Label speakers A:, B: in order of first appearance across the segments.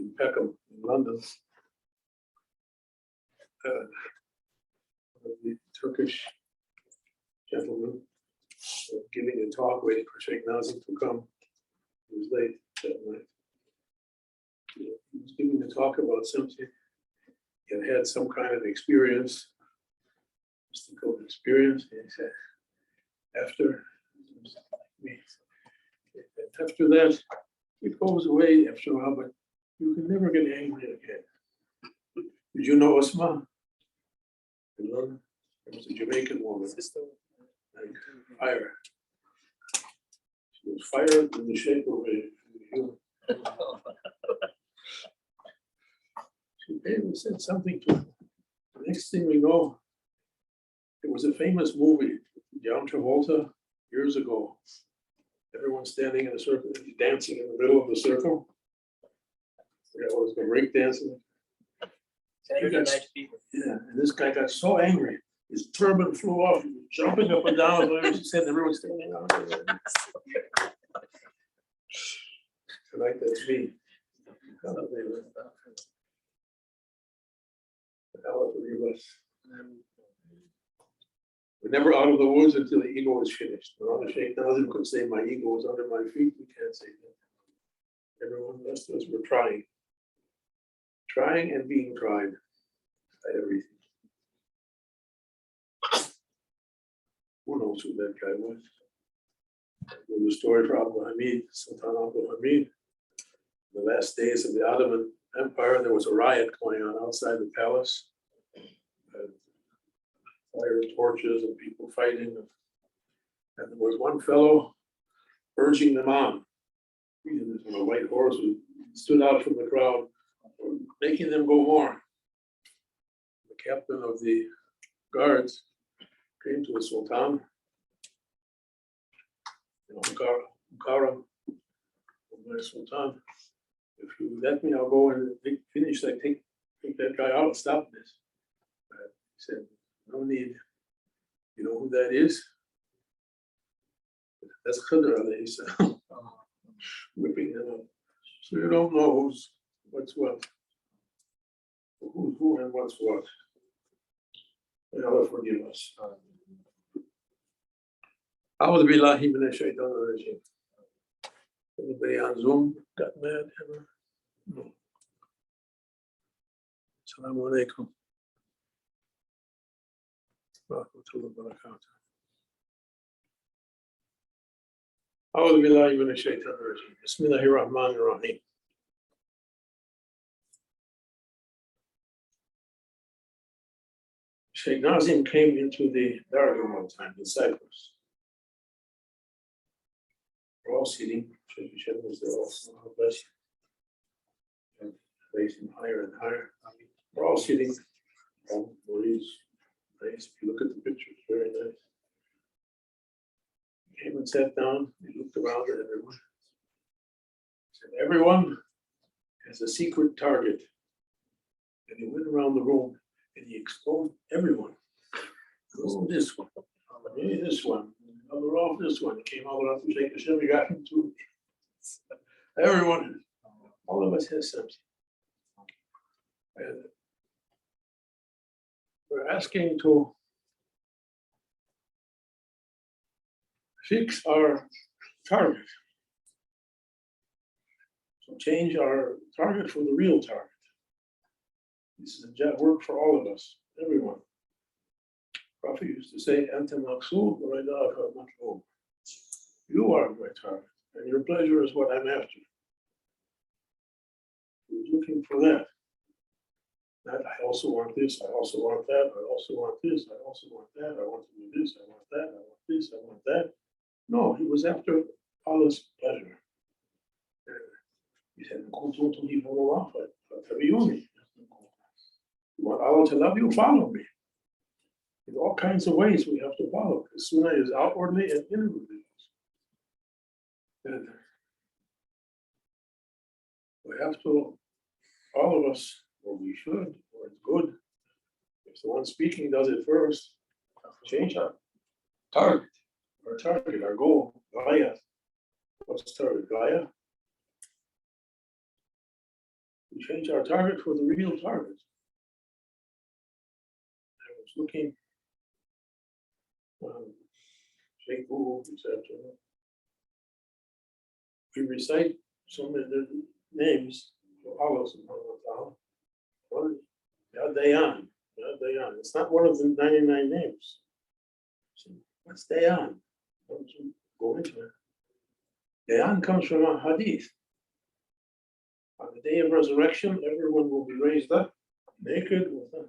A: in Peckham, in London. The Turkish gentleman giving a talk, waiting for Sheikh Nazim to come. He was late that night. He was giving a talk about something. He had had some kind of experience, mystical experience. And he said, after that, it goes away after a while, but you can never get angry again. Did you know Osman? You know, it was a Jamaican woman, like fire. She was fired in the shape of a human. She came and said something to him. The next thing we know, it was a famous movie, John Travolta, years ago. Everyone standing in a circle, dancing in the middle of the circle. That was the break dancing. Yeah, and this guy got so angry, his turban flew off, he was jumping up and down, as he said, and everyone's standing out there. Tonight, that's me. We're never out of the woods until the ego is finished. When Shaykh Nazim could say, my ego is under my feet, we can't say that. Everyone rest of us, we're trying. Trying and being tried by everything. Who knows who that guy was? There's a story for Abdul Hamid, Sultan Abdul Hamid. The last days of the Ottoman Empire, there was a riot going on outside the palace. Fire torches and people fighting. And there was one fellow urging them on. He was on a white horse who stood out from the crowd, making them go more. The captain of the guards came to the Sultan, Mukarram, my Sultan, if you let me, I'll go and finish that, take that guy out, stop this. He said, no need. You know who that is? That's Khidr alayhi salam, whipping him up. So you don't know what's what. Who's who and what's what. May Allah forgive us. A'udhu billahi minash shaitanir rajim. Anybody on Zoom got mad ever? No. Assalamu alaikum. Rahmatullahi wa barakatuh. A'udhu billahi minash shaitanir rajim. Bismillahir rahmanir rahim. Shaykh Nazim came into the Dargah one time in Cyprus. We're all sitting. Shaykh Hashem was there also. God bless you. And raise him higher and higher. We're all sitting. Maurice, nice. If you look at the picture, it's very nice. He came and sat down. He looked around at everyone. He said, everyone has a secret target. And he went around the room and he exposed everyone. Oh, this one. Maybe this one. Other off this one. He came all the way up to Shaykh Hashem. He got him too. Everyone, all of us has something. And we're asking to fix our target. So change our target for the real target. This is a work for all of us, everyone. Prophet used to say, Anta maqsood wa ridaka matlub. You are my target, and your pleasure is what I'm after. He's looking for that. That I also want this, I also want that, I also want this, I also want that, I want to do this, I want that, I want this, I want that. No, he was after Allah's pleasure. He said, you want Allah to love you? Follow me. In all kinds of ways we have to follow. The Sunnah is outwardly and inwardly. And we have to, all of us, or we should, or it's good, if the one speaking does it first, change our target, our goal, Gaya. What's target? Gaya? We change our target for the real target. I was looking, Shaykh etc. We recite some of the names for Allah subhanahu wa ta'ala. Ya Dayan. It's not one of the 99 names. So what's Dayan? Don't you go into it. Dayan comes from a hadith. On the day of resurrection, everyone will be raised up naked with a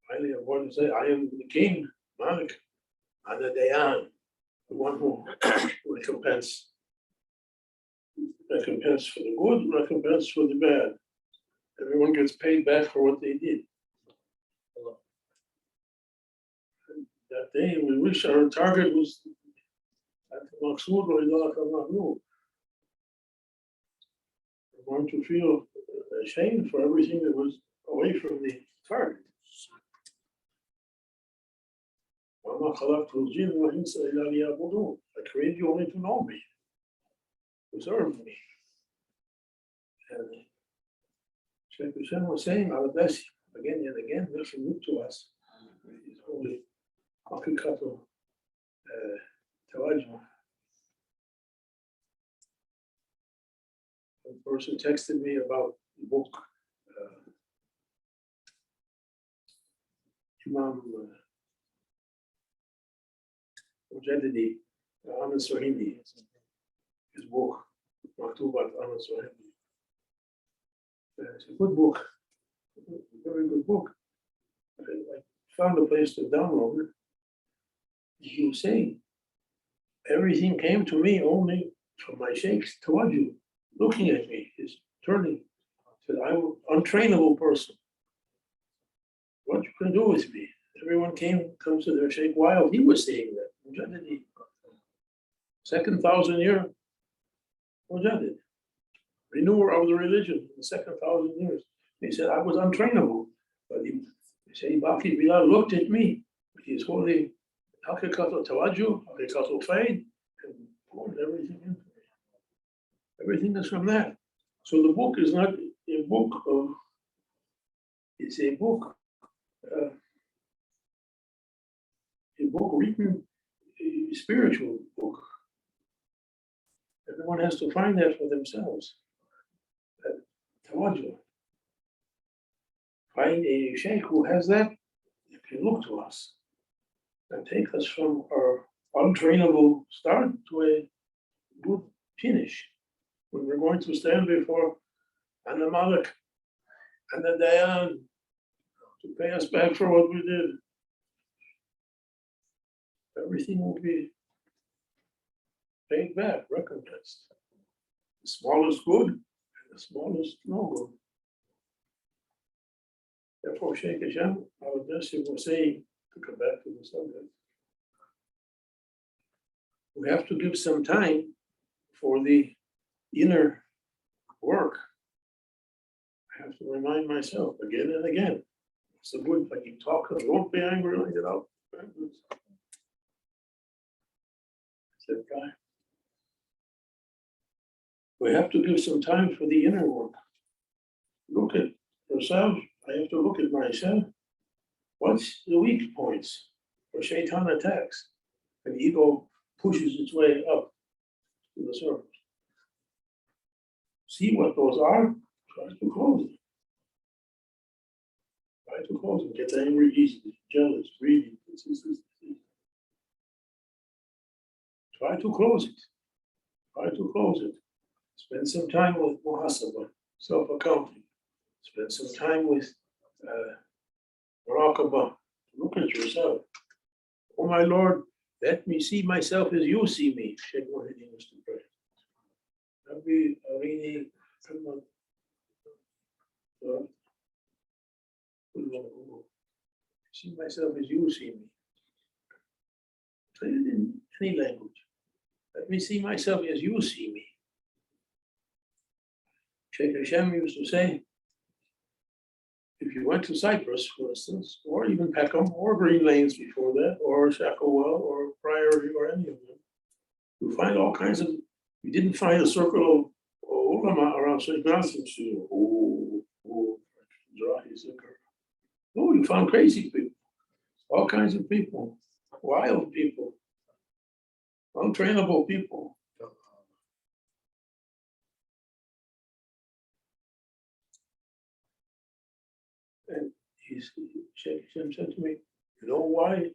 A: finally, I want to say, I am the king, Malik, and the Dayan, the one who recompense for the good, recompense for the bad. Everyone gets paid back for what they did. And that day, we wish our target was at the Maqsood or Ilaq. We're going to feel ashamed for everything that was away from the target. I created you only to know me, to serve me. And Shaykh Hussein was saying, Al-Abasi, again and again, listen look to us. It's only Hakikatul Tawajjuh. A person texted me about the book, Imam Mujaddidi, Ahmed Suhaimi, his book, Maktubat Ahmed Suhaimi. It's a good book, a very good book. I found a place to download it. He was saying, everything came to me only from my Sheikh's Tawajjuh, looking at me, he's turning, said, I'm an untrainable person. What you can do with me? Everyone comes to their Sheikh while he was saying that. Mujaddidi, second 1,000 year Mujaddid, renewer of the religion, the second 1,000 years. He said, I was untrainable. But he said, Baki Bilal looked at me with his holy Hakikatul Tawajjuh, Hakikatul Faid, and poured everything into me. Everything is from that. So the book is not a book of, it's a book written, a spiritual book. Everyone has to find that for themselves. That Tawajjuh. Find a sheikh who has that, you can look to us and take us from our untrainable start to a good finish. When we're going to stand before Ana Malik and the Dayan to pay us back for what we did. Everything will be paid back, recompensed. The smallest good and the smallest no good. Therefore, Shaykh Hashem, our Dassi was saying, to come back to the subject, we have to give some time for the inner work. I have to remind myself again and again. It's the good, like you talk, don't be angry, like it out. That guy. We have to give some time for the inner work. Look at yourself. I have to look at myself. What's the weak points where Shaitan attacks and ego pushes its way up to the surface? See what those are, try to close them. Try to close them. Get angry easily, jealous, greedy. This. Try to close it. Try to close it. Spend some time with muhasabah, self-accounting. Spend some time with muraqabah. Look at yourself. Oh my Lord, let me see myself as you see me. Shaykh Muhyiddin used to pray. Rabbi Arini, see myself as you see me. Say it in any language. Let me see myself as you see me. Shaykh Hashem used to say, if you went to Cyprus, for instance, or even Peckham, or Green Lanes before that, or Shacklewell, or Priory, or any of them, you find all kinds of, you didn't find a circle of ulama around around Sheikh nonsense to you. Oh, you found crazy people, all kinds of people, wild people, untrainable people. And Sheikh Hashim said to me, you know why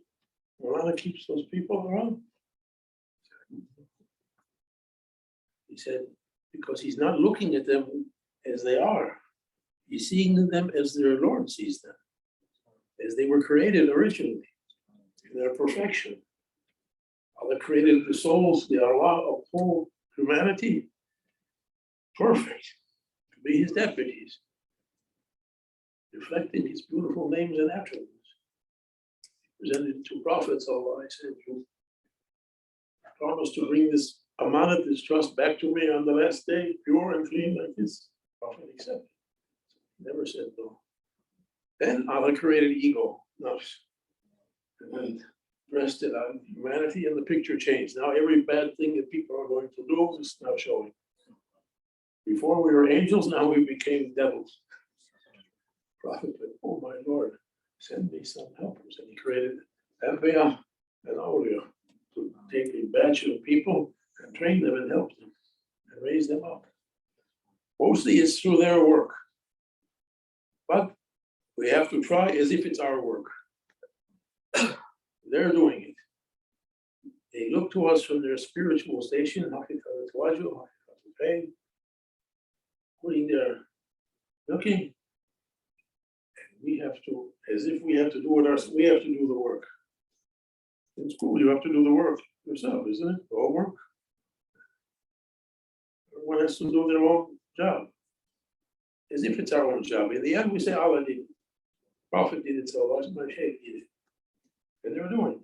A: Molana keeps those people around? He said, because he's not looking at them as they are. He's seeing them as their Lord sees them, as they were created originally, in their perfection. Allah created the souls, the Allah of whole humanity, perfect, to be his deputies, reflecting his beautiful names and attributes. Presented to prophets, Allah, I said, you promise to bring this amanat, this trust back to me on the last day, pure and clean like this. Prophet accepted. Never said no. Then Allah created ego, nafs, and rested on humanity, and the picture changed. Now every bad thing that people are going to do is now showing. Before we were angels, now we became devils. Prophet said, oh my Lord, send me some helpers. And he created Anbiya and Awliya to take a batch of people and train them and help them and raise them up. Mostly it's through their work. But we have to try as if it's our work. They're doing it. They look to us from their spiritual station, putting their looking. And we have to, as if we have to do it ourselves, we have to do the work. In school, you have to do the work yourself, isn't it? All work. Everyone has to do their own job, as if it's our own job. In the end, we say Allah did it. Prophet did it, so Allah, my Shaykh did it. And they're doing it.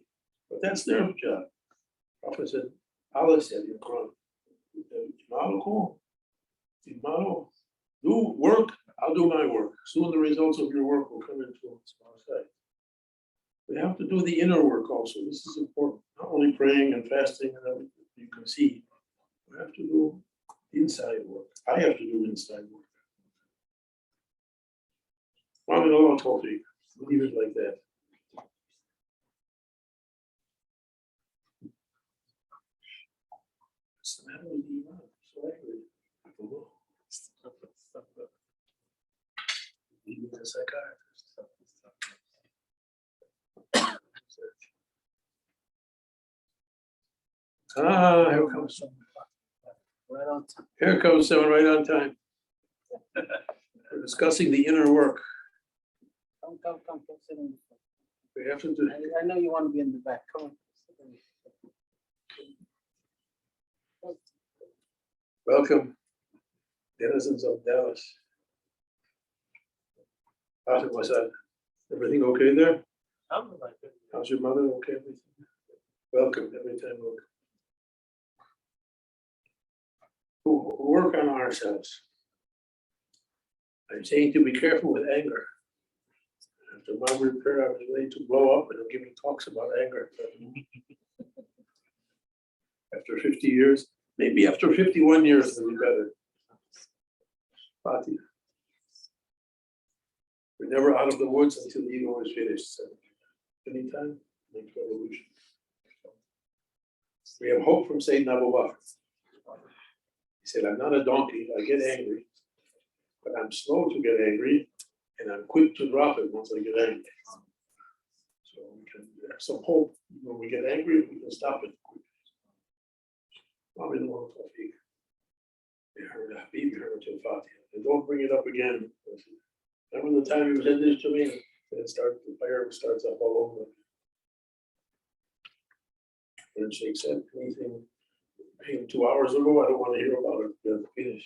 A: But that's their job. Prophet said, Allah said in Quran, do work, I'll do my work. Soon the results of your work will come into our sight. We have to do the inner work also. This is important. Not only praying and fasting and everything you can see. We have to do inside work. I have to do inside work. Allah Tawfiq. Leave it like that. What's the matter with the Imam? So angry. I don't know. Even the psychiatrist. Here comes someone.
B: Right on time.
A: Here comes someone right on time. We're discussing the inner work.
B: Come, sit in.
A: We have to do.
B: I know you want to be in the back. Come on.
A: Welcome, denizens of Dallas. How's that? Everything okay there? How's your mother? Okay, everything? Welcome, every time. Welcome. We'll work on ourselves. I'm saying to be careful with anger. After Maghrib prayer, I was ready to blow up and I'm giving talks about anger. After 50 years, maybe after 51 years, it'll be better. Fatiha. We're never out of the woods until the ego is finished. So anytime, makes revolution. We have hope from Sayyidina Abu Bakr. He said, I'm not a donkey, I get angry, but I'm slow to get angry, and I'm quick to drop it once I get angry. So we can have some hope when we get angry, we can stop it quickly. And don't bring it up again. Remember the time you said this to me? And the fire starts up all over. And Sheikh said, anything 2 hours ago, I don't want to hear about it. You have to finish.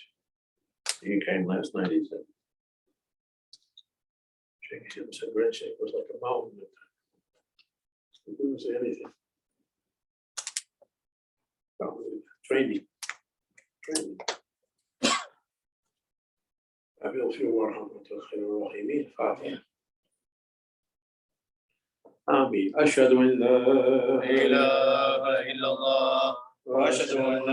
A: He came last night, he said. Sheikh said, Grand Sheikh was like a mountain. He couldn't say anything. Training. I feel ورحمة الخير الرحيمين فاتحة. آمين. أشهد أن لا
C: إله إلا الله وأشهد أن